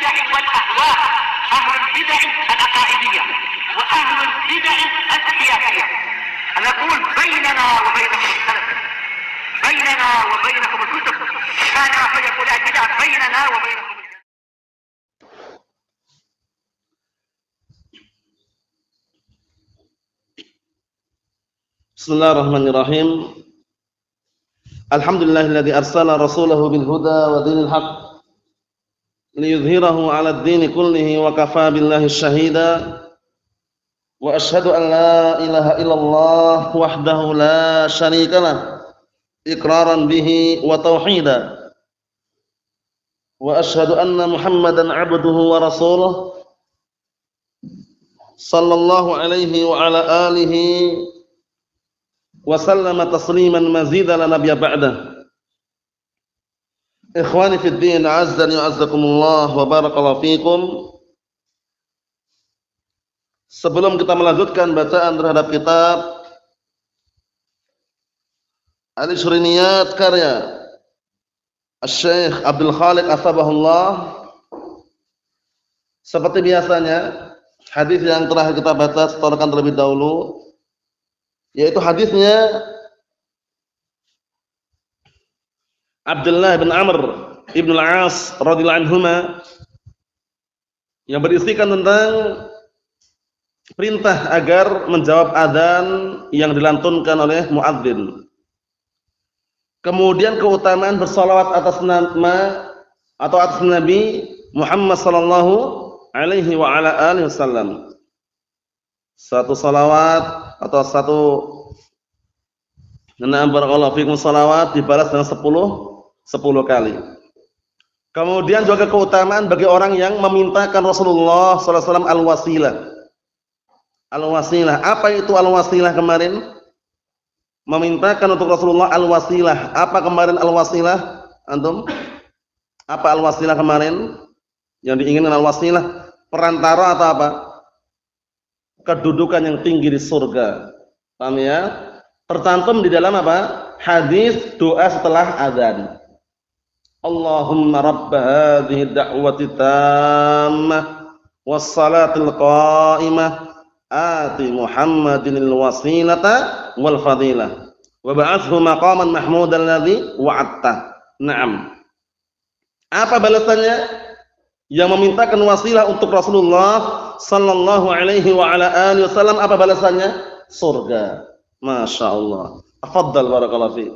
البدع والأهواء، أهل البدع العقائدية وأهل البدع السياسية. نقول بيننا وبينكم السلف، بيننا وبينكم الكتب، كان فيقول البدع بيننا وبينكم. Bismillahirrahmanirrahim. Alhamdulillahilladzi arsala rasulahu bil huda wa dinil haqq liyudhhirahu 'alad dini kullihi wa kafaa billahi shahida. Wa asyhadu an la ilaha illallah wahdahu la syarikalah iqraran bihi wa tauhida. Wa asyhadu anna Muhammadan 'abduhu wa rasuluh sallallahu alaihi wa ala alihi wa sallama tasliman mazidan la nabiyya ba'dah. Ikhwani fid din, azzani wa azzakumullah wa barakallahu fikum. Sebelum kita melanjutkan bacaan terhadap kitab Al-Ishriniyat karya Asy-Syaikh Abdul Khaliq Atsabahullah, seperti biasanya hadis yang telah kita baca setorkan terlebih dahulu, yaitu hadisnya Abdullah bin Amr ibn al-As radhiyallahu anhuma yang berisikan tentang perintah agar menjawab adzan yang dilantunkan oleh muadzin. Kemudian keutamaan bersalawat atas nama atau atas Nabi Muhammad sallallahu alaihi wa ala alihi wasallam. Satu salawat atau satu barakallahu fikum salawat dibalas dengan 10 kali. Kemudian juga keutamaan bagi orang yang memintakan Rasulullah sallallahu alaihi wasallam al-wasilah. Al-wasilah, apa itu al-wasilah kemarin? Memintakan untuk Rasulullah al-wasilah. Apa kemarin al-wasilah? Antum? Apa al-wasilah kemarin? Yang diinginkan al-wasilah perantara atau apa? Kedudukan yang tinggi di surga. Paham ya? Tercantum di dalam apa? Hadis doa setelah azan. Allahumma rabb hadhihi da'wati tammah was salatil qa'imah ati Muhammadinil wasilata wal fadilah wa ba'athhu maqaman mahmudan alladhi wa'adta. Naam. Apa balasannya? Yang memintakan wasilah untuk Rasulullah sallallahu alaihi wa ala alihi wasallam, apa balasannya? Surga. Masya Allah. Tafadhal barakallahu fiik.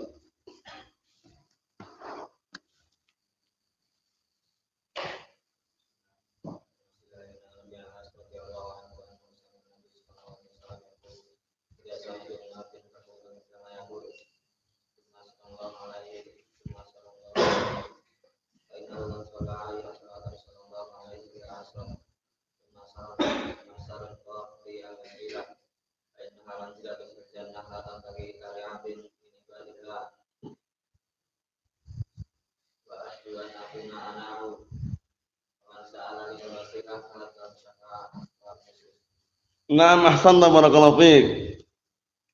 Naam, ahsanta barakallahu fiik.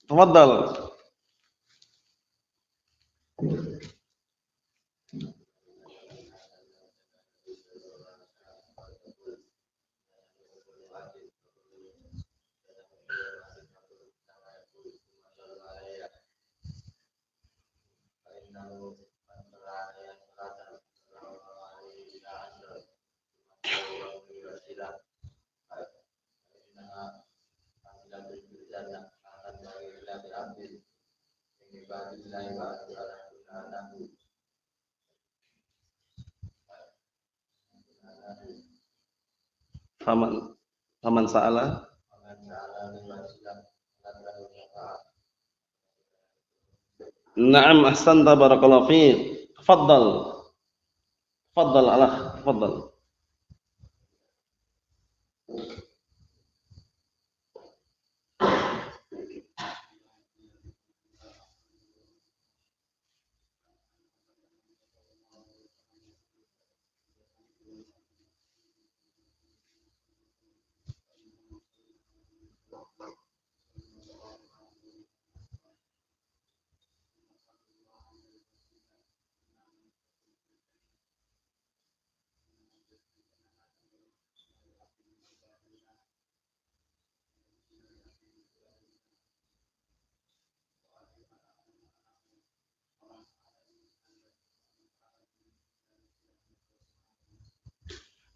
Tafadhal. Faman sa'ala. Naam, ahsanta barakallahu fiik. Tafadhal. Tafadhal alakh, tafadhal.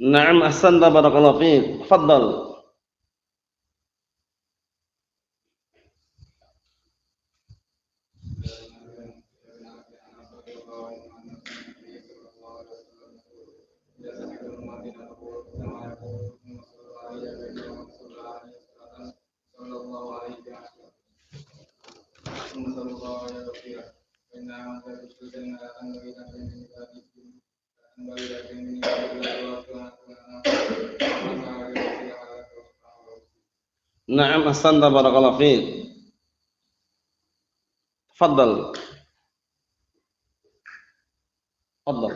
Na'am ahsanta barakallahu fiik. Tafadhal. Na'am ahsanta barakallahu fiik. Tafadhal. Tafadhal.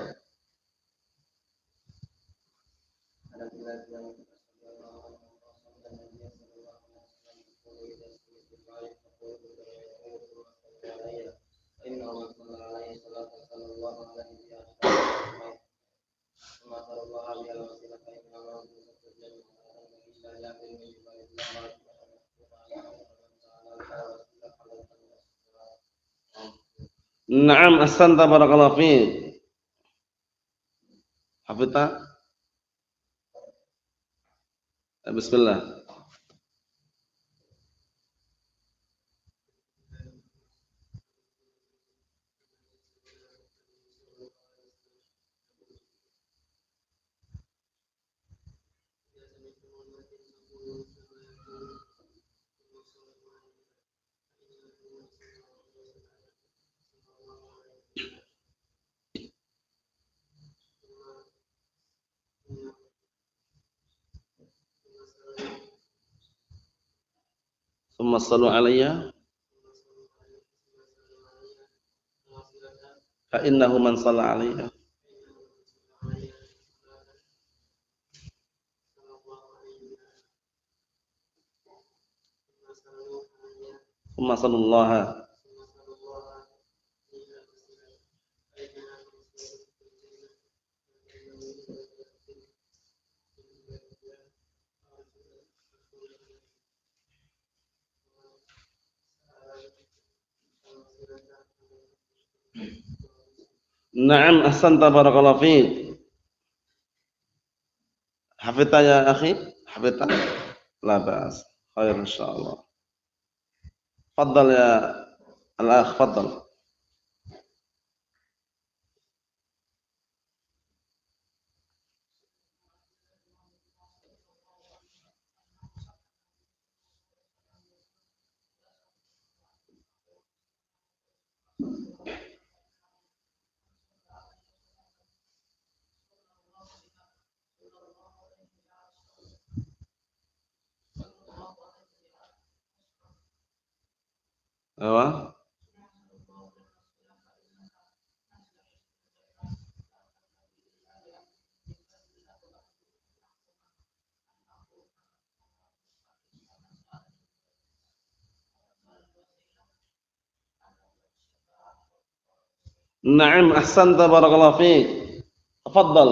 Na'am ahsanta barakallahu fiik. Hafidha? Bismillah. Tsumma shallu alayya fa innahu man shalla alayya. Tsumma sallallahu. Na'am ahsanta barakallahu fiik. Hafidha ya akhi? Hafidha? La ba'as. Khair insyaallah. Tafadhal ya al-akh, tafadhal. Apa? Na'am ahsanta barakallahu fiik. Tafadhal.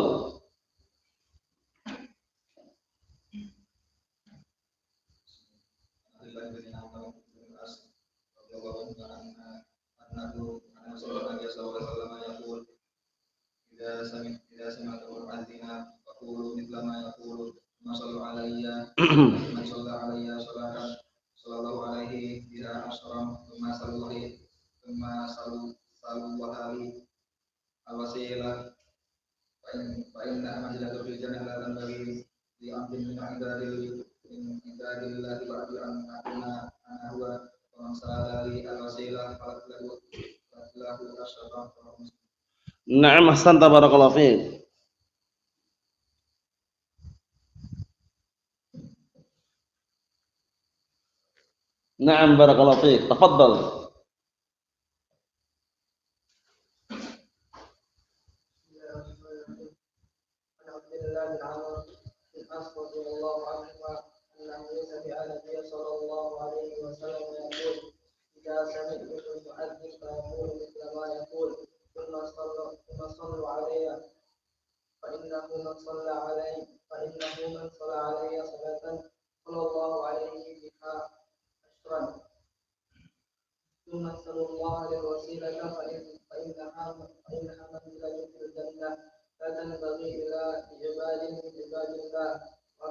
Na'am ahsanta barakallahu fiik. Na'am barakallahu fiik. Tafadhal.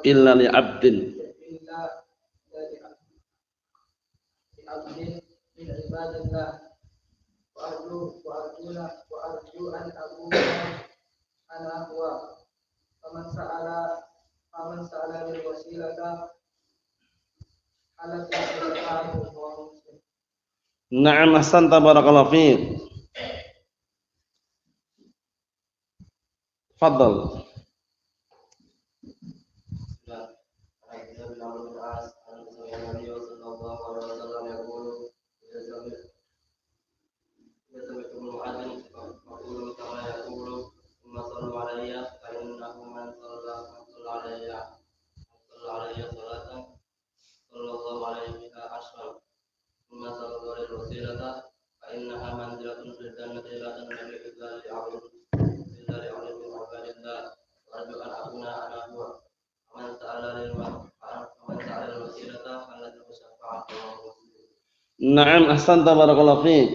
illa li 'abdin. Na'am, ahsanta, barakallahu fiik. Fadhal. Na'am, ahsanta, barakallahu fiik.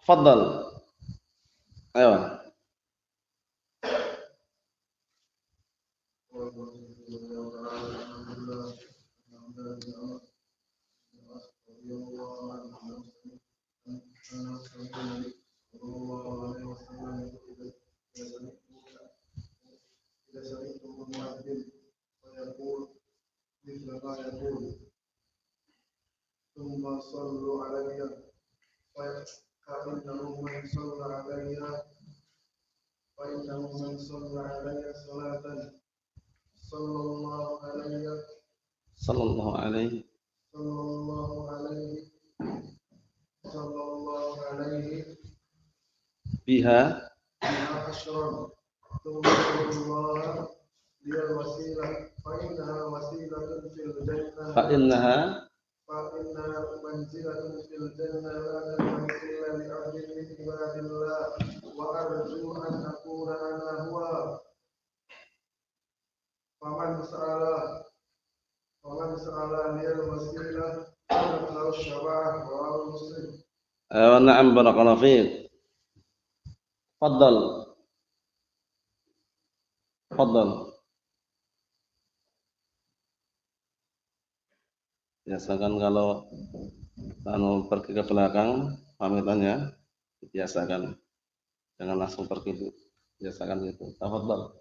Fadhal. Ayo. Sallallahu alaihi biha fa innaha na'am, barakallahu fiik. Fadhal. Fadhal. Biasakan kalau pergi ke belakang pamitannya, biasakan. Jangan langsung pergi itu. Biasakan itu. Tafadhal.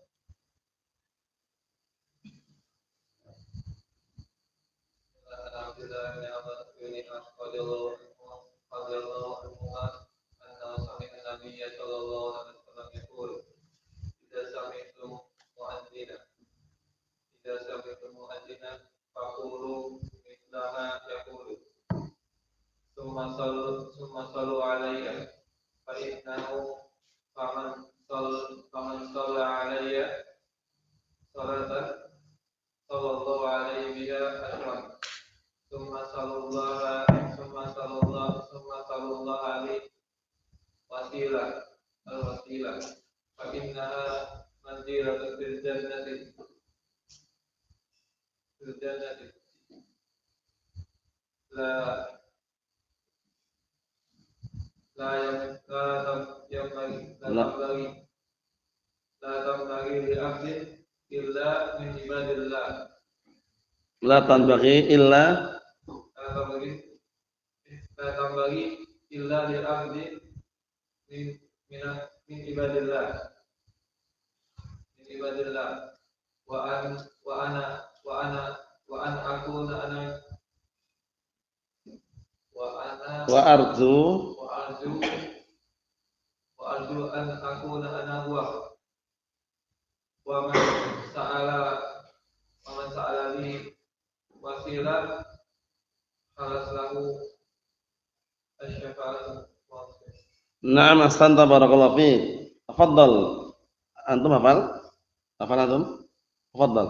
La tanbaghi illa lil 'abdi min ibadillah wa arju an akuna ana huwa wa man sa'ala li wasilah halas lahu asy-syafa'atu. Na'am, ahsanta, barakallahu fiik. Tafadhal. Antum hafal? Hafal antum? Tafadhal.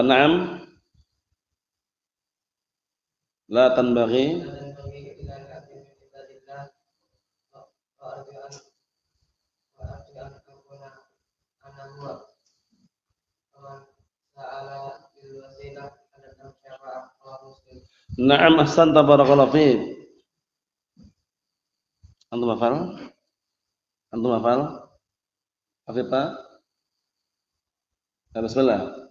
Na'am. La tanbaghi. Na'am, ahsanta barakallahu fiik. Antum hafal? Antum hafal? Hafidha? Ya, bismillah.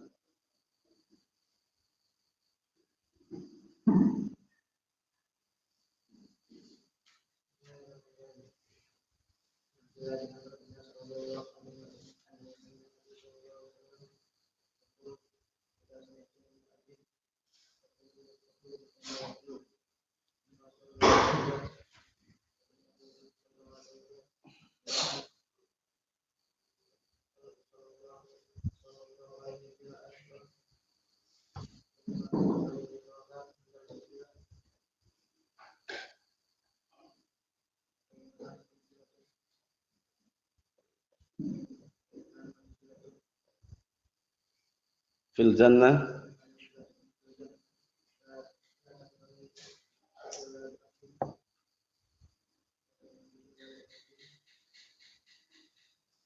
Fil jannah.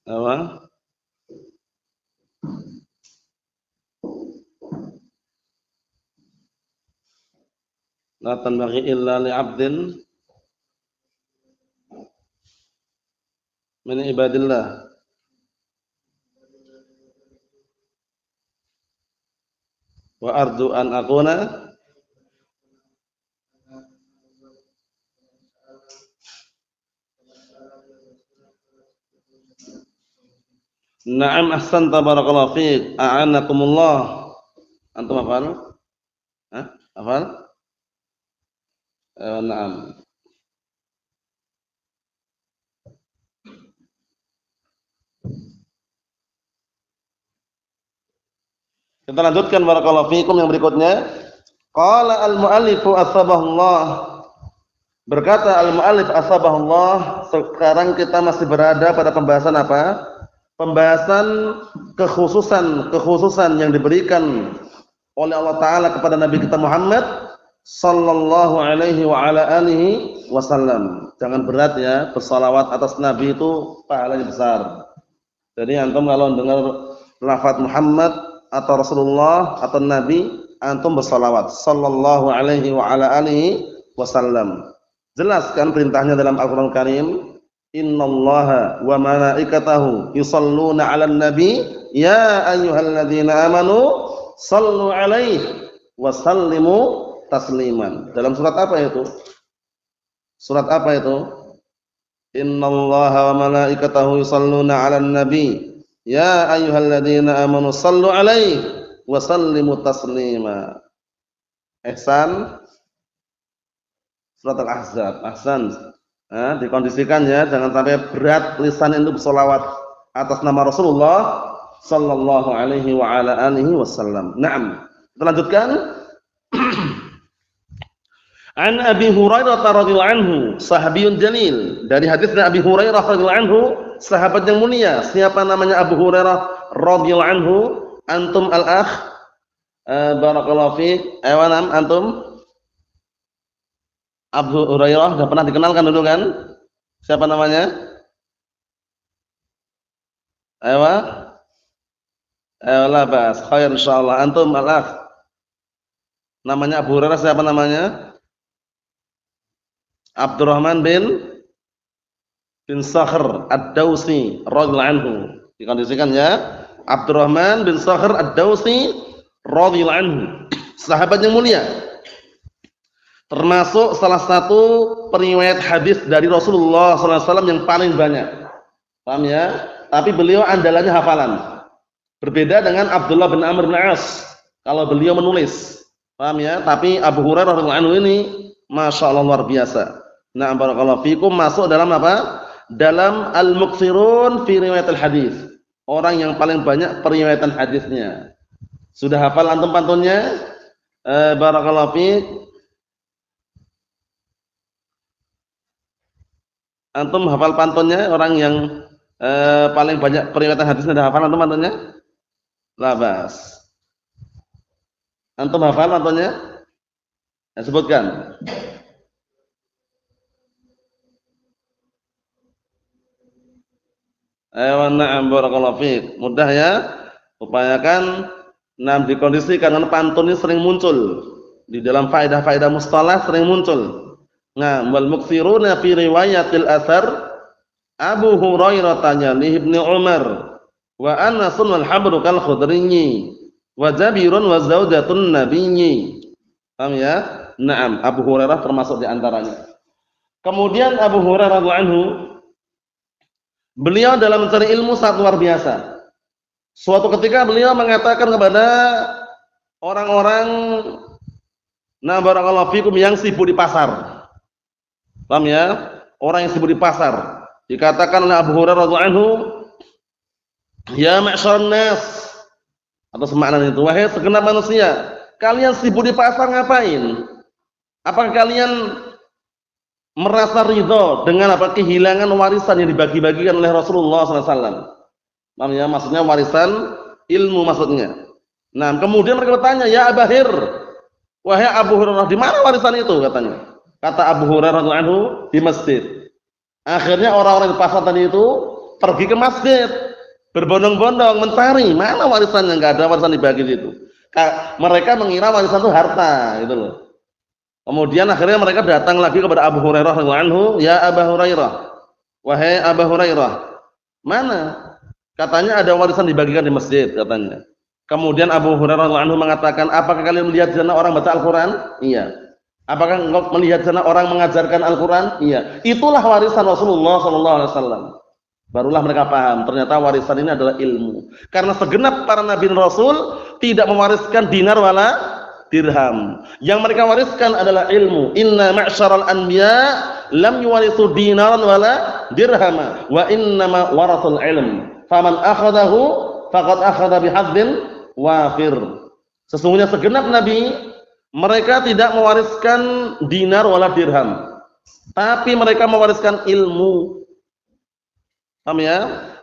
Apa? La tanbaghi illa li'abdin min ibadillah. Wa arju an akuna Na'am, ahsanta barakallahu fiik. A'anakumullah. Antum hafal? Hah? Hafal? Na'am. Kita lanjutkan barakallahu fiikum yang berikutnya. Qala al-mu'allifu asbahullah. Berkata al-mu'allif asbahullah, sekarang kita masih berada pada pembahasan apa? Pembahasan kekhususan yang diberikan oleh Allah Ta'ala kepada Nabi kita Muhammad sallallahu alaihi wa ala alihi wasallam. Jangan berat ya, bersalawat atas Nabi itu pahalanya besar. Jadi antum kalau dengar lafaz Muhammad atau Rasulullah atau Nabi, antum bersalawat sallallahu alaihi wa ala alihi wasallam. Jelaskan perintahnya dalam Al-Qur'an Karim. Innallaha wa malaikatahu yusalluna 'alan nabi ya ayyuhalladzina amanu sallu 'alaihi wa sallimu tasliman. Dalam surat apa itu? Surat apa itu? Innallaha wa malaikatahu yusalluna 'alan nabi ya ayyuhalladzina amanu sallu 'alaihi wa sallimu taslima. Ihsan. Surat Al-Ahzab. Ahsan. Dikondisikan ya, jangan sampai berat lisan itu bersolawat atas nama Rasulullah sallallahu alaihi wa ala alihi wasallam. Naam. Kita lanjutkan. An Abi Hurairah radhiyallahu anhu, sahabiyun jalil. Dari hadis Abi Hurairah radhiyallahu anhu, sahabat yang mulia. Siapa namanya Abu Hurairah radhiyallahu anhu? Antum al-akh. Barakallahu fiik. Ayo antum. Abu Hurairah sudah pernah dikenalkan dulu kan? Siapa namanya? Ayolah bahas. Khair insyaallah. Antum al-akh. Namanya Abu Hurairah siapa namanya? Abdurrahman bin Sakhr Ad-Dausi radhiyallahu anhu. Dikondisikan ya. Abdurrahman bin Sakhr Ad-Dausi radhiyallahu anhu. Sahabat yang mulia. Termasuk salah satu periwayat hadis dari Rasulullah SAW yang paling banyak. Paham ya? Tapi beliau andalannya hafalan. Berbeda dengan Abdullah bin Amr bin As. Kalau beliau menulis. Paham ya? Tapi Abu Hurairah radhiyallahu anhu ini Masya Allah luar biasa. Nah, barakallahu fikum, masuk dalam apa? Dalam al-muktsirun fi riwayat al-hadis. Orang yang paling banyak periwayatan hadisnya. Sudah hafal antum pantunnya? Barakallahu fikum. Antum hafal pantunnya, orang yang paling banyak periwayatan hadisnya, sudah hafal antum pantunnya? Labas. Antum hafal contohnya? Ya, sebutkan. Ayo, na'am, barakallahu fiik. Mudah ya. Upayakan dikondisikan karena pantun ini sering muncul di dalam faedah-faedah mustalah sering muncul. Nah, wal muktsiruna fi riwayatil athar Abu Hurairah tanya li Ibnu Umar wa Anasun wal habru kal khudrinyi wa Jabirun wa zaujatun nabiyyi. Paham ya? Naam, Abu Hurairah termasuk di antaranya. Kemudian Abu Hurairah radhiyallahu anhu, beliau dalam mencari ilmu sangat luar biasa. Suatu ketika beliau mengatakan kepada orang-orang, nah barakallahu fikum, yang sibuk di pasar. Paham ya? Orang yang sibuk di pasar. Dikatakan oleh Abu Hurairah radhiyallahu anhu, ya ma'syaran nas, atau semakna itu, wahai segenap manusia, kalian sibuk di pasar ngapain? Apakah kalian merasa ridho dengan apa kehilangan warisan yang dibagi-bagikan oleh Rasulullah SAW? Paham ya? Maksudnya warisan ilmu maksudnya. Nah, kemudian mereka bertanya, ya Abahir, wahai Abu Hurairah, di mana warisan itu katanya? Kata Abu Hurairah radhiyallahu anhu, di masjid. Akhirnya orang-orang di pasar tadi itu pergi ke masjid, berbondong-bondong mencari mana warisannya, enggak ada warisan dibagi itu. Mereka mengira warisan itu harta, gitu loh. Kemudian akhirnya mereka datang lagi kepada Abu Hurairah radhiyallahu anhu, ya Abu Hurairah, wahai Abu Hurairah, mana? Katanya ada warisan dibagikan di masjid katanya. Kemudian Abu Hurairah radhiyallahu anhu mengatakan, apakah kalian melihat di sana orang baca Al-Qur'an? Iya. Apakah engkau melihat di sana orang mengajarkan Al-Qur'an? Iya. Itulah warisan Rasulullah sallallahu alaihi wasallam. Barulah mereka paham, ternyata warisan ini adalah ilmu. Karena segenap para nabi dan rasul tidak mewariskan dinar wala dirham. Yang mereka wariskan adalah ilmu. Inna ma'syaral anbiya lam yuwarithu dinaran wala dirhama wa innama warathul ilm. Faman akhadahu faqad akhadha bihadzin wafir. Sesungguhnya segenap nabi mereka tidak mewariskan dinar wala dirham, tapi mereka mewariskan ilmu. Paham ya?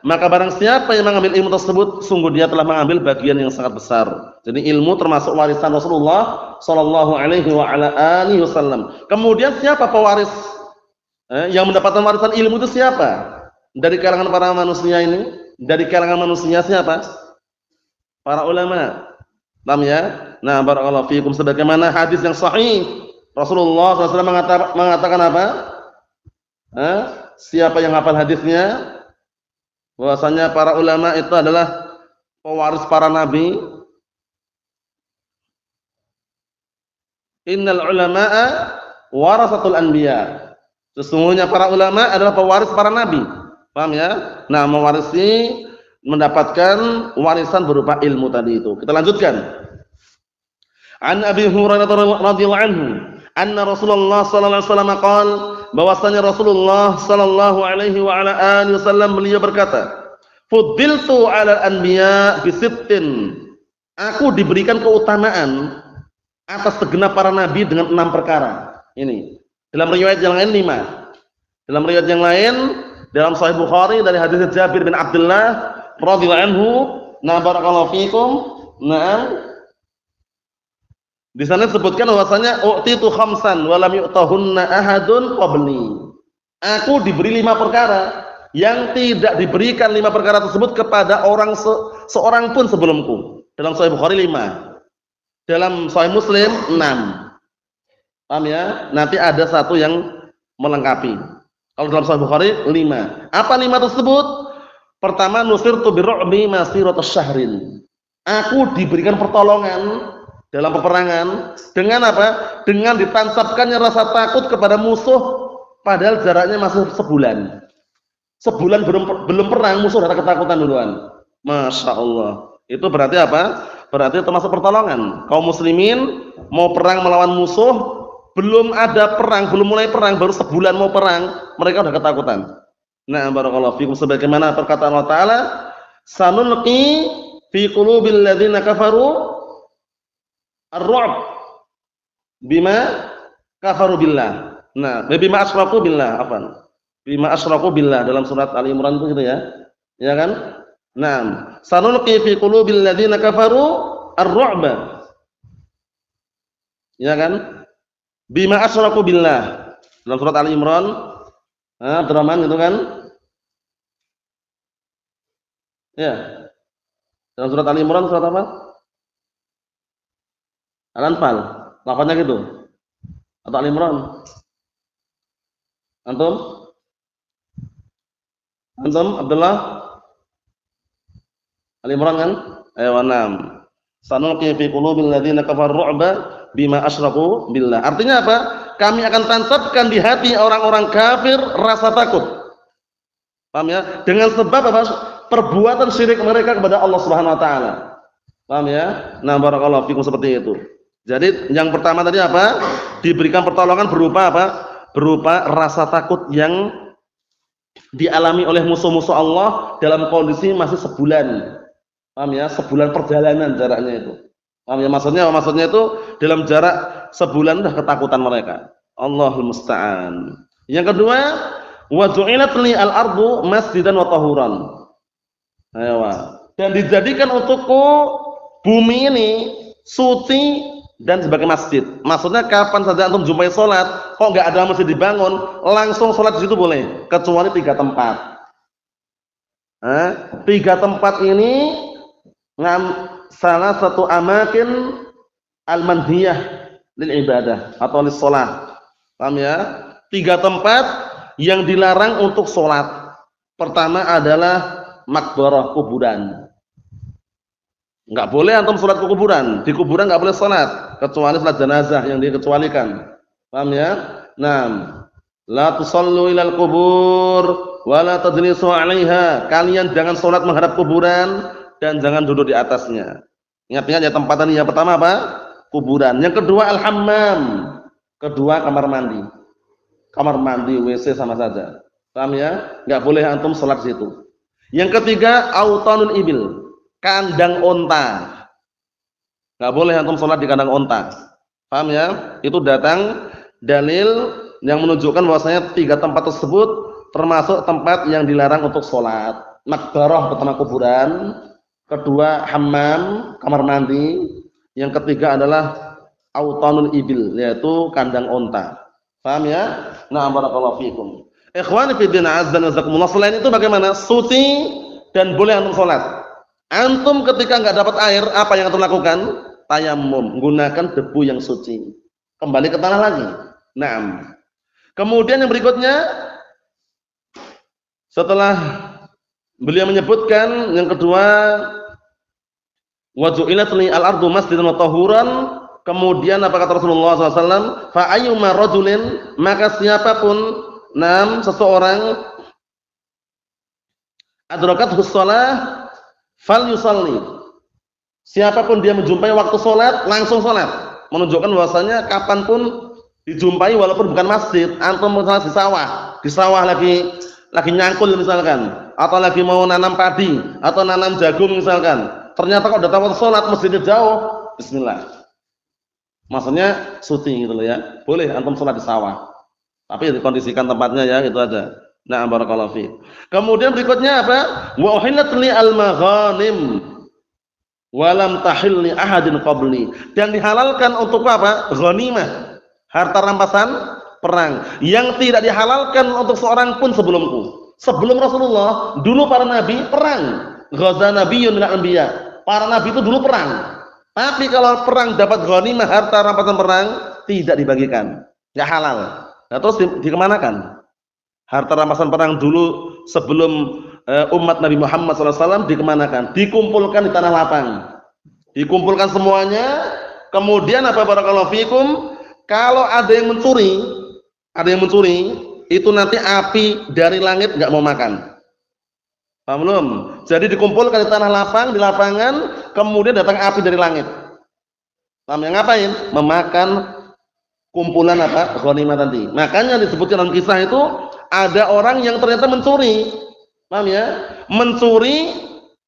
Maka barang siapa yang mengambil ilmu tersebut, sungguh dia telah mengambil bagian yang sangat besar. Jadi ilmu termasuk warisan Rasulullah sallallahu alaihi wa ala alihi wasallam. Kemudian siapa pewaris yang mendapatkan warisan ilmu itu siapa? Dari kalangan para manusia ini? Dari kalangan manusia siapa? Para ulama. Paham ya? Nah, barakallahu fiikum, sebagaimana hadis yang sahih Rasulullah SAW mengatakan apa? Siapa yang hafal hadisnya? Bahwasanya para ulama itu adalah pewaris para nabi. Innal ulama'a warasatul anbiya. Sesungguhnya para ulama adalah pewaris para nabi. Paham ya? Nah, mewarisi, mendapatkan warisan berupa ilmu tadi itu. Kita lanjutkan. An Abi Hurairah radhiyallahu anhu, anna Rasulullah sallallahu alaihi wasallam qaal, bahwasanya Rasulullah sallallahu alaihi wa ala alihi wasallam beliau berkata, "Fuddiltu 'alal anbiya bi sittin." Aku diberikan keutamaan atas segenap para nabi dengan 6 perkara. Ini. Dalam riwayat yang lain 5. Dalam riwayat yang lain dalam Sahih Bukhari dari hadis Jabir bin Abdullah radhiyallahu anhu, na barakallahu fikum. Naam. Di sana disebutkan bahwasanya u'titu khamsan wa lam yu'tahunna ahadun qabli. Aku diberi 5 perkara yang tidak diberikan 5 perkara tersebut kepada orang seorang pun sebelumku. Dalam Sahih Bukhari 5. Dalam Sahih Muslim 6. Paham ya? Nanti ada satu yang melengkapi. Kalau dalam Sahih Bukhari 5. Apa 5 tersebut? Pertama, nusirtu birru'bi masiratus syahrin. Aku diberikan pertolongan dalam peperangan dengan apa? Dengan ditancapkannya rasa takut kepada musuh padahal jaraknya masih sebulan. Sebulan belum perang, musuh ada ketakutan duluan. Masya Allah. Itu berarti apa? Berarti termasuk pertolongan. Kaum muslimin mau perang melawan musuh, belum ada perang, belum mulai perang, baru sebulan mau perang, mereka udah ketakutan. Nah, barakallahu fikum, sebagaimana perkataan Allah Ta'ala, sanulqi fi qulubil ladzina kafaru ar-ru'b bima kafaru billah. Nah, bima asyraku billah, apa? Bima asyraku billah dalam surat Ali Imran itu gitu ya. Ya kan? Nah, sanulqi fi qulubil ladzina kafaru ar-ru'b Ya kan? Bima asyraku billah. Dalam surat Ali Imran, Abdurrahman itu kan? Ya. Dalam surat Ali Imran surat apa? Al-Anfal. Lafadznya gitu. Atau Ali Imran? Antum? Antum Abdullah? Ali Imran kan? Ayo 6. Sanulqi fi qulubil ladzina kafaru ru'ba bima asyraku billah. Artinya apa? Kami akan tancapkan di hati orang-orang kafir rasa takut. Paham ya? Dengan sebab apa? Perbuatan syirik mereka kepada Allah Subhanahu wa taala. Paham ya? Nah, barakallahu fikum seperti itu. Jadi yang pertama tadi apa? Diberikan pertolongan berupa apa? Berupa rasa takut yang dialami oleh musuh-musuh Allah dalam kondisi masih sebulan. Paham ya? Sebulan perjalanan jaraknya itu. Paham ya? Maksudnya itu dalam jarak sebulan dah ketakutan mereka. Allahul musta'an. Yang kedua, wa ju'ilat li al-ardu masjidan wa tahuran. Ayo. Dan dijadikan untukku bumi ini suci dan sebagai masjid. Maksudnya kapan saja antum jumpai salat, kok enggak ada masjid dibangun, langsung salat di situ boleh, kecuali 3 tempat. 3 tempat ini salah satu amakin al-manhiyah lil ibadah atau lis shalah. Paham ya? 3 tempat yang dilarang untuk salat. Pertama adalah makbarah, kuburan. Enggak boleh antum salat ke kuburan. Di kuburan enggak boleh salat kecuali salat jenazah yang dikecualikan. Paham ya? Naam. La tusallu ilal kubur wa la tajlisu 'alaiha. Kalian jangan salat menghadap kuburan dan jangan duduk di atasnya. Ingat-ingat ya tempatan yang pertama apa? Kuburan. Yang kedua al-hammam. Kedua kamar mandi. Kamar mandi, WC sama saja. Paham ya? Enggak boleh antum salat di situ. Yang ketiga autanul ibil. Kandang onta. Enggak boleh antum salat di kandang onta. Paham ya? Itu datang dalil yang menunjukkan bahwasanya 3 tempat tersebut termasuk tempat yang dilarang untuk salat. Makbarah pertama kuburan, kedua hammam, kamar mandi, yang ketiga adalah autanul ibil, yaitu kandang onta. Paham ya? Nah, barakallahu fikum. Ikhwani fi din azza wa jazakumullah. Selain itu bagaimana? Suci dan boleh antum salat. Antum ketika enggak dapat air, apa yang antum lakukan? Tayammum, menggunakan debu yang suci. Kembali ke tanah lagi. Naam. Kemudian yang berikutnya, setelah beliau menyebutkan yang kedua, wa ju'ilat li al-ardu masjidan wa tahuran. Kemudian apa kata Rasulullah SAW? Fa ayyuma rajulin, maka siapapun seseorang adrakathu shalah fal yusalli. Siapapun dia menjumpai waktu salat, langsung salat. Menunjukkan bahwasanya kapanpun dijumpai walaupun bukan masjid, antum salat di sawah lagi nyangkul misalkan, atau lagi mau nanam padi atau nanam jagung misalkan. Ternyata kok datang waktu salat masjidnya jauh, bismillah. Maksudnya syuting gitu loh ya. Boleh antum salat di sawah. Tapi dikondisikan tempatnya ya, itu aja. Nah, barakallahu fiik. Kemudian berikutnya apa? Wa uhillat li al-maghanim wa lam tahil li ahadin qabli. Dan dihalalkan untuk apa? Ghanimah, harta rampasan perang yang tidak dihalalkan untuk seorang pun sebelumku. Sebelum Rasulullah, dulu para nabi perang. Ghaza nabiyyun minal anbiya. Para nabi itu dulu perang. Tapi kalau perang dapat ghanimah, harta rampasan perang, tidak dibagikan. Enggak halal. Nah, terus dikemanakan? Harta rampasan perang dulu sebelum umat Nabi Muhammad SAW dikemanakan? Dikumpulkan di tanah lapang. Dikumpulkan semuanya. Kemudian apa barakallahu fikum? Kalau ada yang mencuri, itu nanti api dari langit enggak mau makan. Paham belum? Jadi dikumpulkan di tanah lapang, di lapangan, kemudian datang api dari langit. Paham ya? Ngapain? Memakan kumpulan apa? Ghanimah tadi. Makanya disebutkan dalam kisah itu ada orang yang ternyata mencuri. Paham ya? Mencuri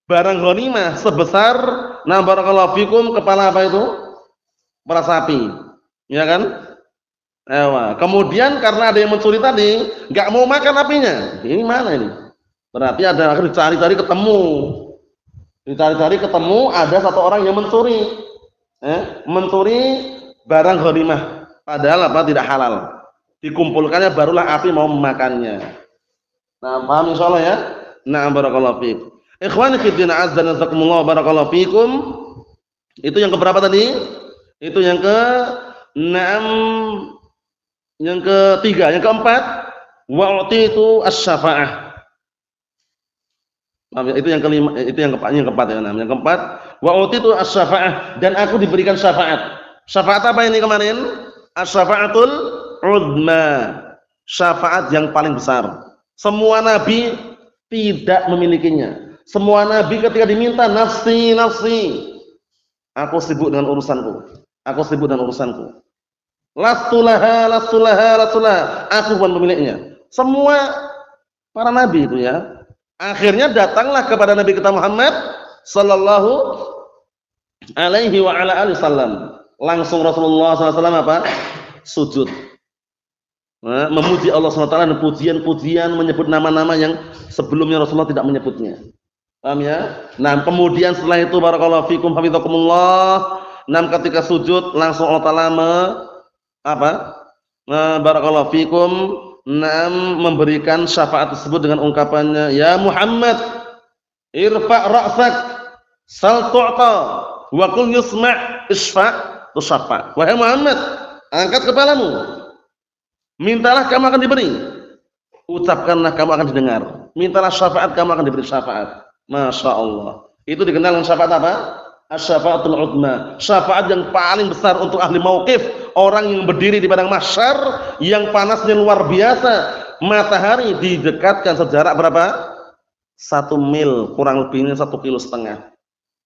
barang ghanimah sebesar barakallahu fikum kepala apa itu? Kepala sapi. Ya kan? Kemudian karena ada yang mencuri tadi, enggak mau makan apinya. Ini mana ini? Berarti ada akhirnya dicari-cari ketemu. Dicari-cari ketemu ada satu orang yang mencuri. Mencuri barang ghanimah, padahal apa? Tidak halal. Dikumpulkannya barulah api mau memakannya. Nah, paham insyaallah ya? Na'am barakallahu fiik. Ikhwani fi din azza wa jazakumullah barakallahu fiikum. Itu yang keberapa tadi? Itu yang ke 6, yang ketiga, yang keempat, wa'titu asy-syafa'ah. Itu yang kelima, itu yang keempat ya. Yang keempat, wa'titu asy-syafa'ah, dan aku diberikan syafaat. Syafaat apa ini kemarin? Asy-syafa'atul 'uzma. Syafaat yang paling besar. Semua nabi tidak memilikinya. Semua nabi ketika diminta nafsi, nafsi. Aku sibuk dengan urusanku. Aku sibuk dengan urusanku. Lastulaha, lastulaha, lastulaha. Aku bukan pemiliknya. Semua para nabi itu ya. Akhirnya datanglah kepada Nabi kita Muhammad sallallahu alaihi wa ala alihi wasallam. Langsung Rasulullah SAW apa? Sujud. Nah, memuji Allah SWT dan pujian-pujian, menyebut nama-nama yang sebelumnya Rasulullah tidak menyebutnya. Paham ya? Nah, kemudian setelah itu barakallahu fikum hafizakumullah, ketika sujud langsung Allah Ta'ala barakallahu fikum, memberikan syafaat tersebut dengan ungkapannya, ya Muhammad, irfa' ra'sak, sal tu'ta, wa qul yusma' isfa' tusaffa. Wahai Muhammad, angkat kepalamu, mintalah kamu akan diberi, ucapkanlah kamu akan didengar, mintalah syafaat kamu akan diberi syafaat. Masya Allah. Itu dikenal dengan syafaat apa? Asy-syafaatul 'uzma. Syafaat yang paling besar untuk ahli mauqif, orang yang berdiri di padang mahsyar yang panasnya luar biasa. Matahari didekatkan sejarak berapa? 1 mil, kurang lebihnya 1,5 kilo.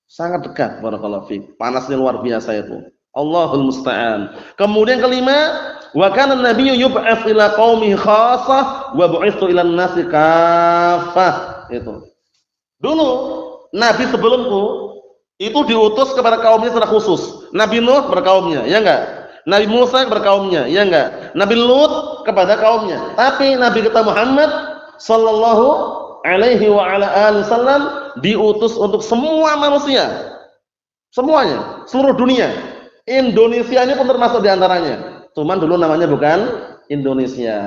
Sangat dekat, barakallahu fiik. Panasnya luar biasa itu. Allahul musta'an. Kemudian kelima, wa kana an-nabiyyu yub'ats ila qaumihi khassah wa bu'itsu ila an-nasi kaffah. Itu. Dulu nabi sebelumku itu diutus kepada kaumnya secara khusus. Nabi Nuh kepada kaumnya, ya enggak? Nabi Musa kepada kaumnya, ya enggak? Nabi Lut kepada kaumnya. Tapi Nabi kita Muhammad sallallahu alaihi wa ala alihi wasallam diutus untuk semua manusia. Semuanya, seluruh dunia. Indonesia ini pun termasuk di antaranya. Cuman dulu namanya bukan Indonesia.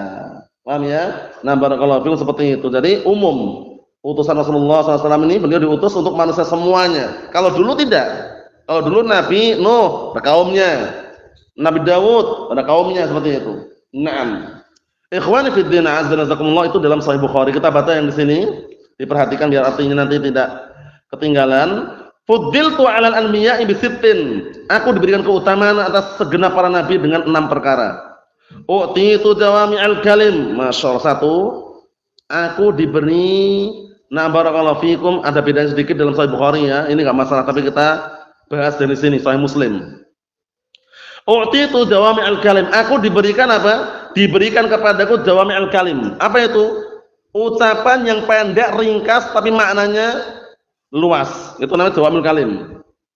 Paham ya? Nah, barakallahu fiikum seperti itu. Jadi umum. Utusan Rasulullah SAW ini beliau diutus untuk manusia semuanya. Kalau dulu tidak. Kalau dulu Nabi Nuh pada kaumnya, Nabi Dawud pada kaumnya seperti itu. Naam. Ikhwani fi din azza wa jazakumullah, itu dalam Sahih Bukhari. Kita baca yang di sini, diperhatikan biar artinya nanti tidak ketinggalan. Fuddiltu 'alal anbiya'i bi sittin. Aku diberikan keutamaan atas segenap para nabi dengan 6 perkara. U'titu jawami'al kalim. Masyaallah. 1, aku diberi, nah barakallahu fikum, ada bedanya sedikit dalam Sahih Bukhari ya. Ini enggak masalah, tapi kita bahas dari sini Sahih Muslim. U'titu jawami'al kalim. Aku diberikan apa? Diberikan kepadaku jawami'al kalim. Apa itu? Ucapan yang pendek, ringkas tapi maknanya luas. Itu namanya jawami'ul kalim.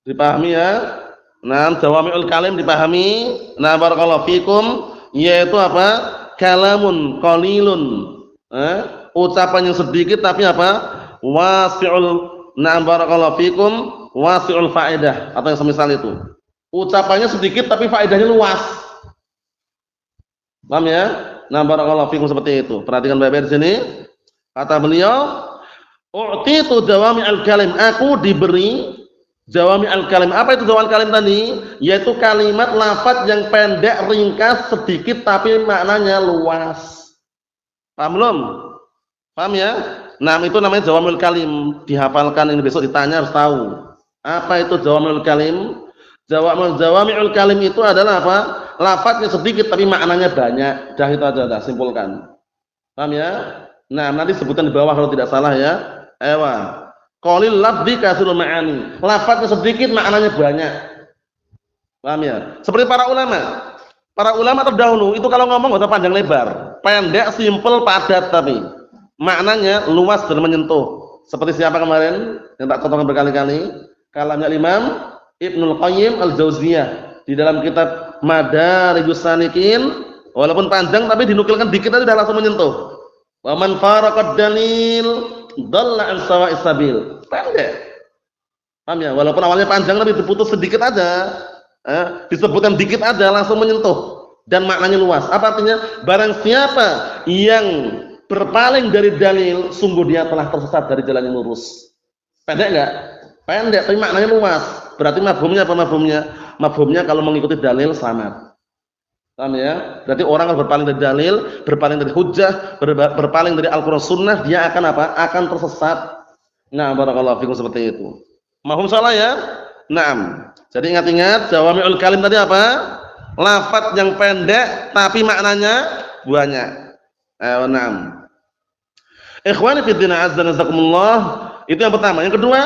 Dipahami ya? Nah, jawami'ul kalim dipahami. Nah, barakallahu fikum, yaitu apa? Kalamun qalilun. Ucapan yang sedikit tapi apa? Wasi'ul, na'am barakallahu fikum, wasi'ul faedah, atau yang semisal itu. Ucapannya sedikit tapi faedahnya luas. Paham ya? Nah, barakallahu fikum seperti itu. Perhatikan baik-baik di sini. Kata beliau, u'titu jawami'al kalim. Aku diberi jawami'al kalim. Apa itu jawami'al kalim tadi? Yaitu kalimat lafaz yang pendek, ringkas, sedikit tapi maknanya luas. Paham belum? Paham ya? Nah, itu namanya jawami'ul kalim. Dihafalkan, ini besok ditanya harus tahu. Apa itu jawami'ul kalim? Jawami'ul kalim itu adalah apa? Lafaznya sedikit tapi maknanya banyak. Dah itu aja, dah simpulkan. Paham ya? Nah, nanti sebutan di bawah kalau tidak salah ya. Ewa. Qalil lafzi katsirul ma'ani. Lafaznya sedikit maknanya banyak. Paham ya? Seperti para ulama. Para ulama terdahulu itu kalau ngomong enggak usah panjang lebar. Pendek, simpel, padat tapi maknanya luas dan menyentuh. Seperti siapa kemarin yang tak contohkan berkali-kali? Kalamnya Imam Ibnul Qayyim Al-Jauziyah di dalam kitab Madarijus Salikin, walaupun panjang tapi dinukilkan dikit aja sudah langsung menyentuh. Wa man faraqad dalil dhalla an sawa'is sabil. Pendek. Paham ya? Walaupun awalnya panjang tapi diputus sedikit aja. disebutkan dikit ada langsung menyentuh dan maknanya luas. Apa artinya? Barang siapa yang berpaling dari dalil, sungguh dia telah tersesat dari jalan yang lurus. Pendek enggak? Pendek, tapi maknanya luas. Berarti mafhumnya apa mafhumnya? Mafhumnya kalau mengikuti dalil selamat. Paham ya? Berarti orang yang berpaling dari dalil, berpaling dari hujjah, berpaling dari Al-Qur'an Sunnah, dia akan apa? Akan tersesat. Nah, barakallahu fikum seperti itu. Mafhum salah ya? Naam. Jadi ingat-ingat jawami'ul kalim tadi apa? Lafaz yang pendek tapi maknanya banyak. Naam. Ikhwani fi din azza nazakumullah, itu yang pertama. Yang kedua,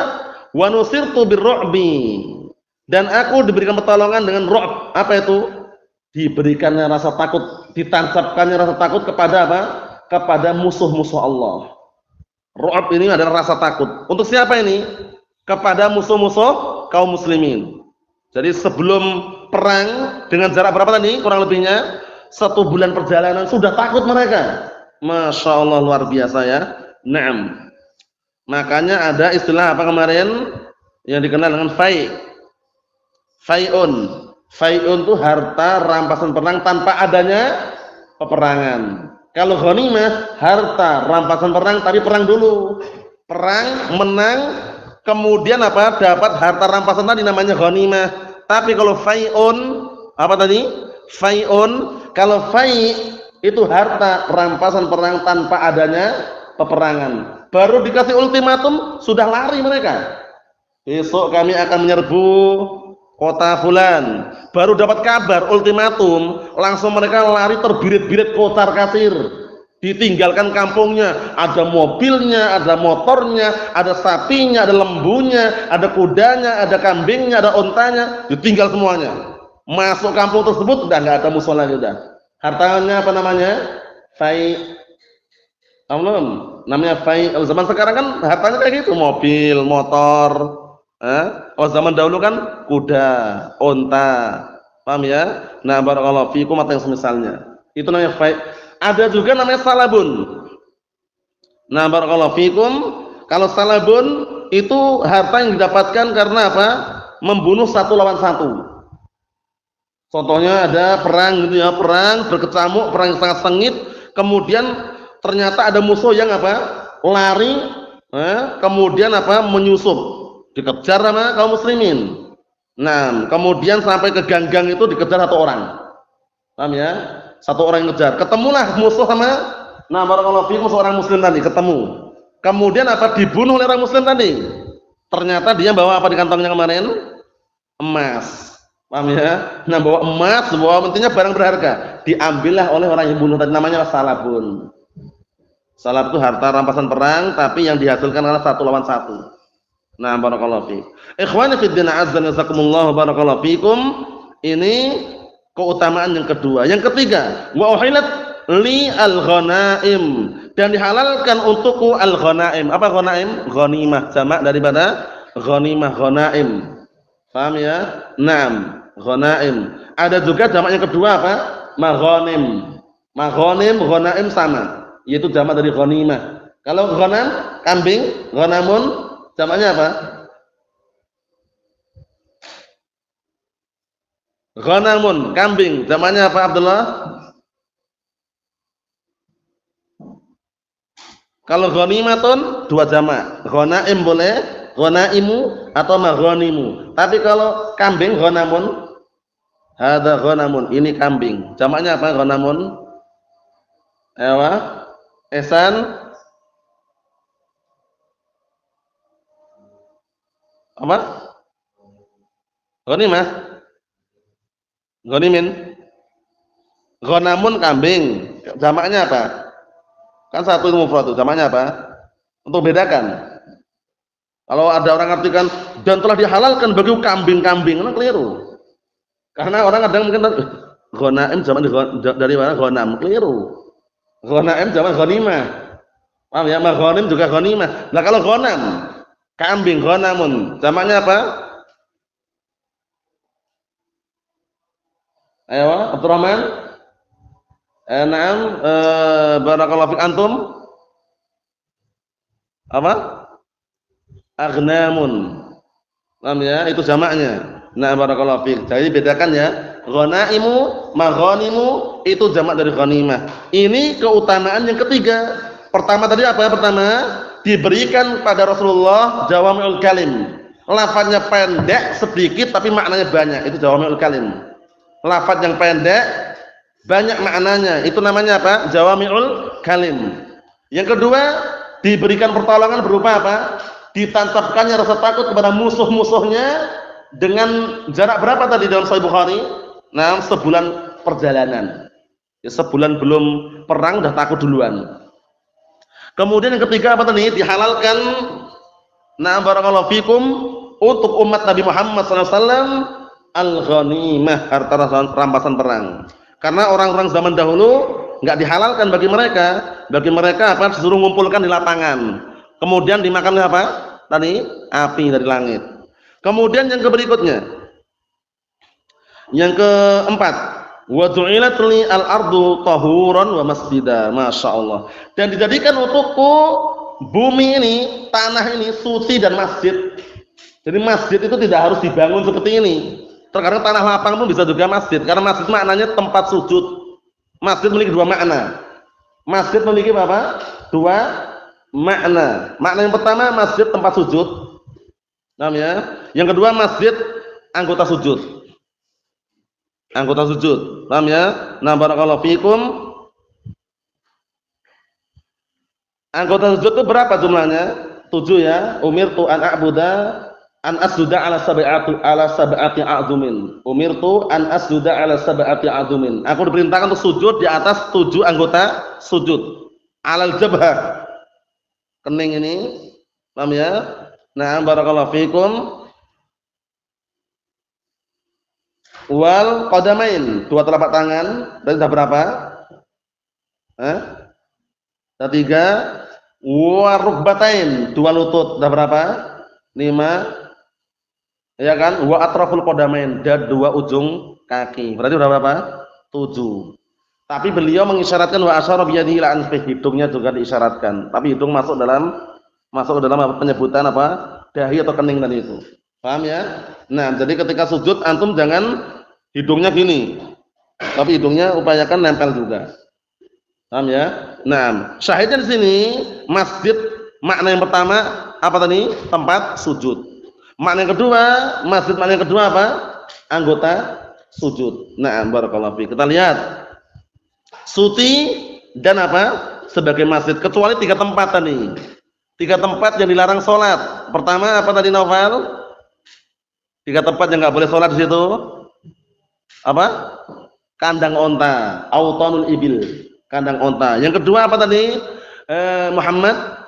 wa nusirtu birru'bi. Dan aku diberikan pertolongan dengan ru'b. Apa itu? Diberikannya rasa takut, ditancapkannya rasa takut kepada apa? Kepada musuh-musuh Allah. Ru'b ini adalah rasa takut. Untuk siapa ini? Kepada musuh-musuh kaum muslimin. Jadi sebelum perang dengan jarak berapa tadi? Kurang lebihnya 1 bulan perjalanan sudah takut mereka. Masya Allah luar biasa ya. Naam. Makanya ada istilah apa kemarin yang dikenal dengan fai'un. Fai'un itu harta rampasan perang tanpa adanya peperangan. Kalau ghanimah harta rampasan perang tapi perang dulu. Perang menang kemudian apa? Dapat harta rampasan tadi namanya ghanimah. Tapi kalau fai'un apa tadi? Fai'un, kalau fai' itu harta rampasan perang tanpa adanya peperangan. Baru dikasih ultimatum sudah lari mereka. Besok kami akan menyerbu kota fulan. Baru dapat kabar ultimatum, langsung mereka lari terbirit-birit kocar kacir. Ditinggalkan kampungnya, ada mobilnya, ada motornya, ada sapinya, ada lembunya, ada kudanya, ada kambingnya, ada ontanya, ditinggal semuanya. Masuk kampung tersebut udah nggak ada musuh lagi udah. Hartanya apa namanya? Fai. Namanya fai. Kalau zaman sekarang kan hartanya kayak gitu, mobil, motor. Kalau zaman dahulu kan kuda, onta. Paham ya? Nah, barakallahu fiikum atau yang semisalnya. Itu namanya fai. Ada juga namanya salabun. Nah, barakallahu fiikum, kalau salabun itu harta yang didapatkan karena apa? Membunuh satu lawan satu. Contohnya ada perang gitu ya, perang berkecamuk, perang yang sangat sengit, kemudian ternyata ada musuh yang apa? Lari, kemudian apa? Menyusup, dikejar sama kaum muslimin. Nah, kemudian sampai ke ganggang itu dikejar 1 orang. Paham ya? 1 orang yang kejar. Ketemulah musuh sama, nah barakallahu fiikum seorang muslim tadi ketemu. Kemudian apa? Dibunuh oleh orang muslim tadi. Ternyata dia bawa apa di kantongnya kemarin? Emas. Paham ya? Nah, bawa emas, bawa intinya barang berharga. Diambillah oleh orang yang bunuh tadi, namanya salabun. Salab itu harta rampasan perang tapi yang dihasilkan adalah 1 lawan 1. Nah, barakallahu fiik. Ikhwani fid din azza nazakumullah barakallahu fiikum. Ini keutamaan yang kedua. Yang ketiga, wa uhilat li al-ghanaim, dan dihalalkan untukku al-ghanaim. Apa ghanaim? Ghanimah, jamak daripada ghanimah, ghanaim. Paham ya? Naam, ghanaim. Ada juga jamaknya kedua apa? Maghanim. Maghanim, ghanaim sama, yaitu jamak dari ghanimah. Kalau ghanam, kambing, ghanamun jamaknya apa? Ghanamun, kambing, jamaknya apa Abdullah? Kalau ghanimatun 2 jamak. Ghanaim boleh, ghanaimu atau maghanimu. Tapi kalau kambing ghanamun, hadza ghanamun, ini kambing. Jamaknya apa ghanamun? Ewa, Esan, apa? Ghanimah, ghanimin. Ghanamun kambing. Jamaknya apa? Kan satu itu mufrad, jamaknya apa? Untuk bedakan. Kalau ada orang artikan dan telah dihalalkan bagi kambing-kambing, kan keliru. Karena orang kadang mungkin ghanaim zaman dari mana? Ghanam, keliru. Ghanaim zaman ghanimah. Paham ya? Maghanim juga ghanimah. Nah, kalau ghanam, kambing, ghanamun, jamaknya apa? Ayo, Abdurrahman. Naam, barakallahu fik, antum. Apa? Agnamun. Paham ya? Itu jamaknya. Nah, barakallahu fiik. Jadi bedakan ya. Ghanaimu, maghanimu itu jamak dari ghanimah. Ini keutamaan yang ketiga. Pertama tadi apa? Pertama, diberikan pada Rasulullah jawami'ul kalim. Lafaznya pendek sedikit tapi maknanya banyak. Itu jawami'ul kalim. Lafaz yang pendek banyak maknanya. Itu namanya apa? Jawami'ul kalim. Yang kedua, diberikan pertolongan berupa apa? Ditancapkannya rasa takut kepada musuh-musuhnya dengan jarak berapa tadi dalam Sahih Bukhari? Nah, sebulan perjalanan. Ya, sebulan belum perang udah takut duluan. Kemudian yang ketiga apa tadi? Dihalalkan nah barakallahu fikum untuk umat Nabi Muhammad SAW al-ghanimah, harta rampasan perang. Karena orang-orang zaman dahulu enggak dihalalkan bagi mereka. Bagi mereka apa? Disuruh ngumpulkan di lapangan. Kemudian dimakan apa? Tadi api dari langit. Kemudian yang berikutnya, yang keempat, wa ju'ilat li al-ardu tahuran wa masjida, masyaallah. Dan dijadikan untukku bumi ini, tanah ini suci dan masjid. Jadi masjid itu tidak harus dibangun seperti ini. Terkadang tanah lapang pun bisa juga masjid, karena masjid maknanya tempat sujud. Masjid memiliki dua makna. Masjid memiliki apa? Dua makna. Makna yang pertama masjid tempat sujud. Ya. Yang kedua masjid anggota sujud. Anggota sujud. Paham ya? Nah, barakallahu fikum. Anggota sujud itu berapa jumlahnya? 7 ya. Umirtu an a'buda an asjuda ala sab'ati a'dzumin. Umirtu an asjuda ala sab'ati a'dzumin. Aku diperintahkan untuk sujud di atas 7 anggota sujud. Alal jabhah. Kening ini. Paham ya? Nah, barakallahu fikum. Wal qadamain, 2 telapak tangan. Berarti sudah berapa? Sudah 3. Wa rukbatain, 2 lutut. Sudah berapa? 5. Ya kan? Wa atraful qadamain, dan 2 ujung kaki. Berarti sudah berapa? 7. Tapi beliau mengisyaratkan wa asyara bi yadihi ila anfi, hidungnya juga diisyaratkan. Tapi hidung masuk dalam penyebutan apa? Dahi atau kening tadi itu. Paham ya? Nah, jadi ketika sujud antum jangan hidungnya gini. Tapi hidungnya upayakan nempel juga. Paham ya? Nah, syahidnya di sini masjid makna yang pertama apa tadi? Tempat sujud. Makna yang kedua, masjid makna yang kedua apa? Anggota sujud. Nah, barakallahu fiik. Kita lihat. Suci dan apa? Sebagai masjid, kecuali 3 tempat tadi. 3 tempat yang dilarang sholat. Pertama apa tadi Naufal? 3 tempat yang nggak boleh sholat di situ. Apa? Kandang onta, autanul ibil, kandang onta. Yang kedua apa tadi? Muhammad?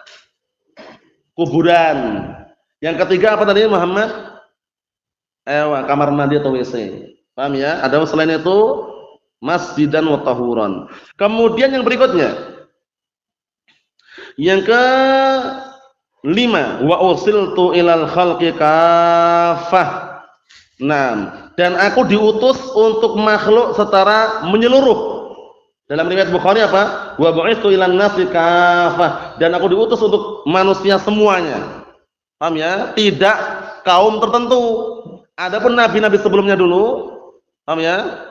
Kuburan. Yang ketiga apa tadi Muhammad? Kamar mandi atau WC. Paham ya? Ada selain itu masjidan wa tahuran. Kemudian yang berikutnya. Yang ke-5, wa ursiltu ilal khalqi kaffah. Nah, dan aku diutus untuk makhluk secara menyeluruh. Dalam riwayat Bukhari apa? Wa bu'itsu ilan nasi kaffah, dan aku diutus untuk manusia semuanya. Paham ya? Tidak kaum tertentu. Adapun nabi-nabi sebelumnya dulu, paham ya?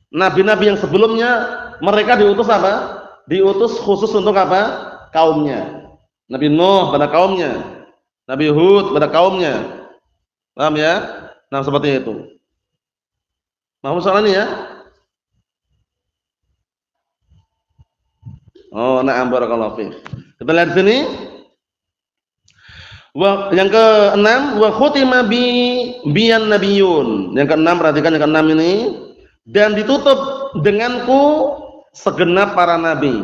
Nabi-nabi yang sebelumnya mereka diutus apa? Diutus khusus untuk apa? Kaumnya. Nabi Nuh pada kaumnya, Nabi Hud pada kaumnya. Paham ya? Nah, seperti itu. Mau soal ini ya? Oh, na'am barakallahu fiik. Kita lihat sini. Yang ke-6, wa khutima biyan nabiyun. Yang ke-6, perhatikan yang ke-6 ini. Dan ditutup denganku segenap para nabi.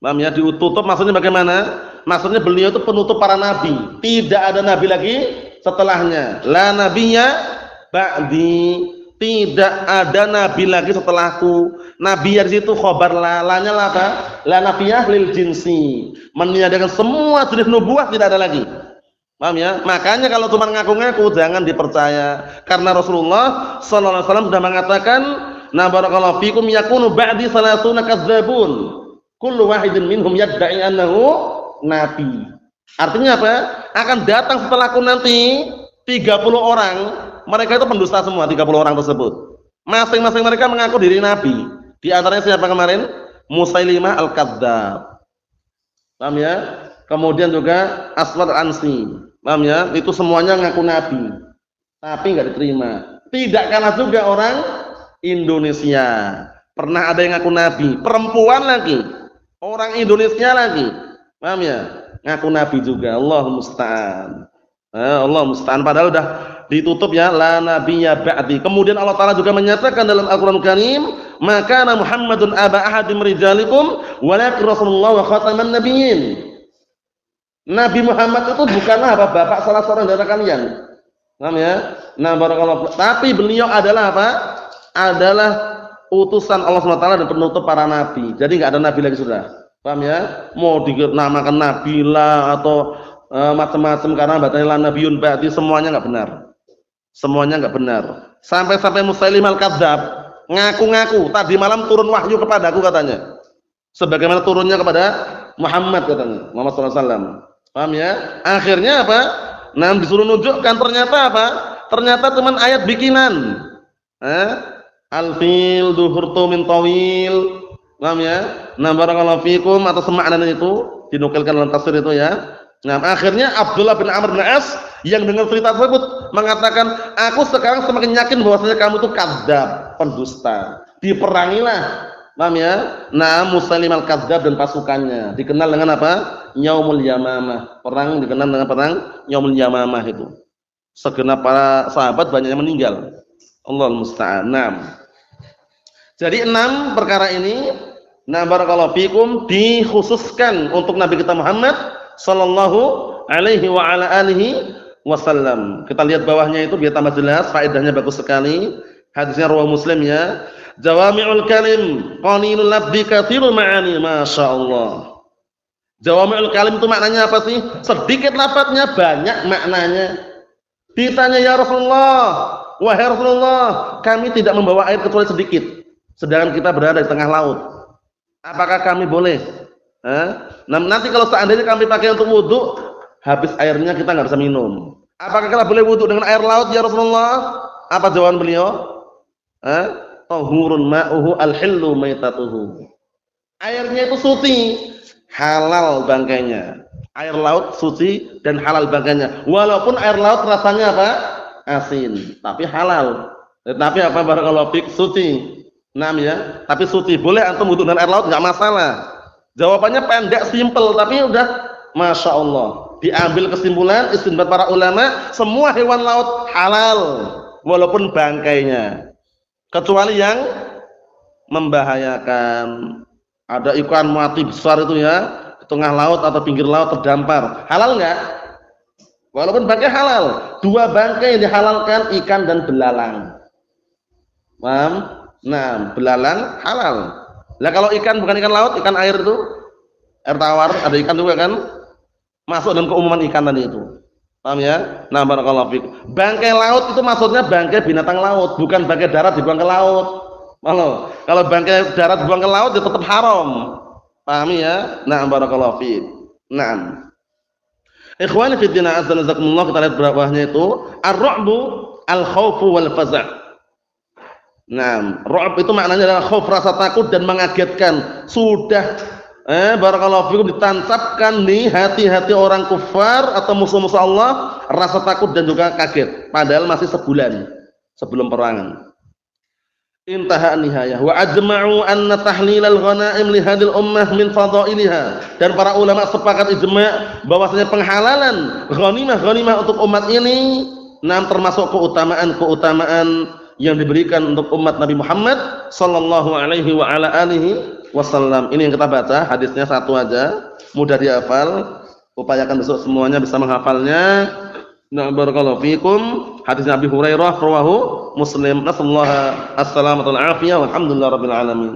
Paham ya? Ditutup maksudnya bagaimana? Maksudnya beliau itu penutup para nabi. Tidak ada nabi lagi setelahnya. La nabiyya ba'di. Tidak ada nabi lagi setelahku. Nabi yang situ khobar lanya apa? La nabiyah lil jinsi. Meniadakan semua jenis nubuah, tidak ada lagi. Paham ya? Makanya kalau cuma ngaku-ngaku jangan dipercaya. Karena Rasulullah sallallahu alaihi wasallam sudah mengatakan, "Na barakallahu fikum yakunu ba'di salasuna kadzdzabun. Kullu wahidin minhum yadda'i annahu nabi." Artinya apa? Akan datang setelahku nanti 30 orang, mereka itu pendusta semua, 30 orang tersebut. Masing-masing mereka mengaku diri nabi. Di antaranya siapa kemarin? Musailimah al-Kadzdzab. Paham ya? Kemudian juga Aswad al-Ansi. Paham ya? Itu semuanya ngaku nabi. Tapi enggak diterima. Tidak kalah juga orang Indonesia. Pernah ada yang ngaku nabi, perempuan lagi. Orang Indonesia lagi. Paham ya? Ngaku nabi juga. Allah musta'an. Allah musta'an, padahal udah ditutup ya, la nabiyya ba'di. Kemudian Allah Ta'ala juga menyatakan dalam Al-Qur'an Karim, maka Muhammadun aba ahadim rijalikum walakin Rasulullah wa khataman nabiyyin. Nabi Muhammad itu bukanlah apa bapak salah seorang dari kalian. Paham ya? Nah, barakallahu. Tapi beliau adalah apa? Adalah utusan Allah SWT dan penutup para nabi. Jadi enggak ada nabi lagi sudah. Paham ya? Mau dinamakan nabilah atau macam-macam karena bacanya la nabiyun ba'di, semuanya enggak benar. Semuanya enggak benar. Sampai-sampai Musailimah al-Kadzdzab ngaku-ngaku tadi malam turun wahyu kepadaku katanya. Sebagaimana turunnya kepada Muhammad katanya, Muhammad sallallahu alaihi wasallam. Paham ya? Akhirnya apa? Nah, disuruh nunjukkan, ternyata apa? Ternyata teman ayat bikinan. Al-fil duhurtu min tawil. Paham ya? Nah, barakallahu fikum, atau semakna itu dinukilkan dalam tafsir itu ya. Nah, akhirnya Abdullah bin Amr bin As yang dengar cerita tersebut mengatakan, aku sekarang semakin yakin bahwasanya kamu itu kadzdzab, pendusta. Diperangilah. Paham ya? Nah, Musailimah al-Kadzdzab dan pasukannya dikenal dengan apa? Yaumul Yamamah. Perang dikenal dengan perang Yaumul Yamamah itu. Segenap para sahabat banyak yang meninggal. Allahul musta'an. Jadi 6 perkara ini, nah barakallahu fikum, dikhususkan untuk Nabi kita Muhammad sallallahu alaihi wa ala alihi wasallam. Kita lihat bawahnya itu biar tambah jelas, faedahnya bagus sekali. Hadisnya riwayat Muslim ya. Jawami'ul kalim qalilul labdi katsirul ma'ani. Masyaallah. Jawami'ul kalim itu maknanya apa sih? Sedikit lafadznya, banyak maknanya. Ditanya ya Rasulullah, wahai Rasulullah, kami tidak membawa air kecuali sedikit. Sedangkan kita berada di tengah laut. Apakah kami boleh? Nah, nanti kalau seandainya kami pakai untuk wudu, habis airnya kita nggak bisa minum. Apakah kita boleh wudu dengan air laut ya Rasulullah? Apa jawaban beliau? Tahurun ma'uhu al-hillu maitatuhu. Airnya itu suci, halal bangkainya. Air laut suci dan halal bangkainya. Walaupun air laut rasanya apa? Asin, tapi halal. Tetapi apa barakallahu fik, suci. Ya, tapi suci. Boleh antum wudu dengan air laut enggak masalah. Jawabannya pendek, simpel, tapi udah Masya Allah. Diambil kesimpulan istinbat para ulama, semua hewan laut halal walaupun bangkainya. Kecuali yang membahayakan. Ada ikan mati besar itu ya, di tengah laut atau pinggir laut terdampar. Halal enggak? Walaupun bangkai halal. 2 bangkai yang dihalalkan, ikan dan belalang. Paham? Nah, belalang halal. Lah kalau ikan bukan ikan laut, ikan air itu, air tawar, ada ikan juga kan? Masuk dalam keumuman ikan tadi itu. Paham ya? Nah, barakallahu fiik. Bangkai laut itu maksudnya bangkai binatang laut, bukan bangkai darat dibuang ke laut. Kalau bangkai darat dibuang ke laut ya tetap haram. Paham ya? Nah, barakallahu fiik. Naam. Ikhwani fi din, azza wa jazakumullah, kita lihat bawahnya itu ar-ru'bu al-khaufu wal faza'. Nah, ru'b itu maknanya adalah khauf, rasa takut dan mengagetkan. Sudah barakallahu fikum ditancapkan di hati-hati orang kufar atau musuh-musuh Allah rasa takut dan juga kaget, padahal masih sebulan sebelum perangan. Intaha nihayah wa ajma'u anna tahlilal ghanaim li hadil ummah min fadailiha, dan para ulama sepakat ijma' bahwasanya penghalalan ghanimah untuk umat ini termasuk keutamaan yang diberikan untuk umat Nabi Muhammad sallallahu alaihi wa ala alihi wasallam. Ini yang kita baca, hadisnya satu aja, mudah dihafal. Upayakan besok semuanya bisa menghafalnya. Nah, barakallahu fikum. Hadis Nabi Hurairah rawahu Muslim. Nasallahu as-salamata wal afiyah walhamdulillahirabbil alamin.